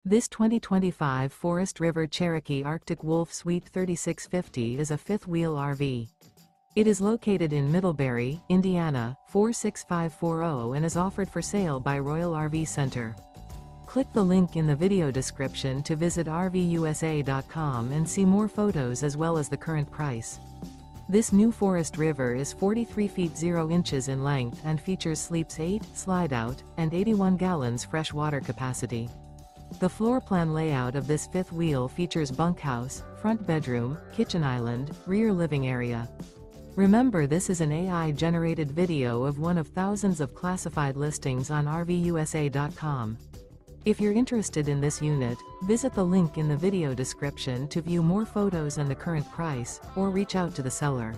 This 2025 Forest River Cherokee Arctic Wolf Suite 3650 is a fifth-wheel RV. It is located in Middlebury, Indiana, 46540 and is offered for sale by Royal RV Center. Click the link in the video description to visit RVUSA.com and see more photos as well as the current price. This new Forest River is 43 feet 0 inches in length and features sleeps 8, slide-out, and 81 gallons fresh water capacity. The floor plan layout of this fifth wheel features bunkhouse, front bedroom, kitchen island, rear living area. Remember, this is an AI-generated video of one of thousands of classified listings on RVUSA.com. If you're interested in this unit, visit the link in the video description to view more photos and the current price, or reach out to the seller.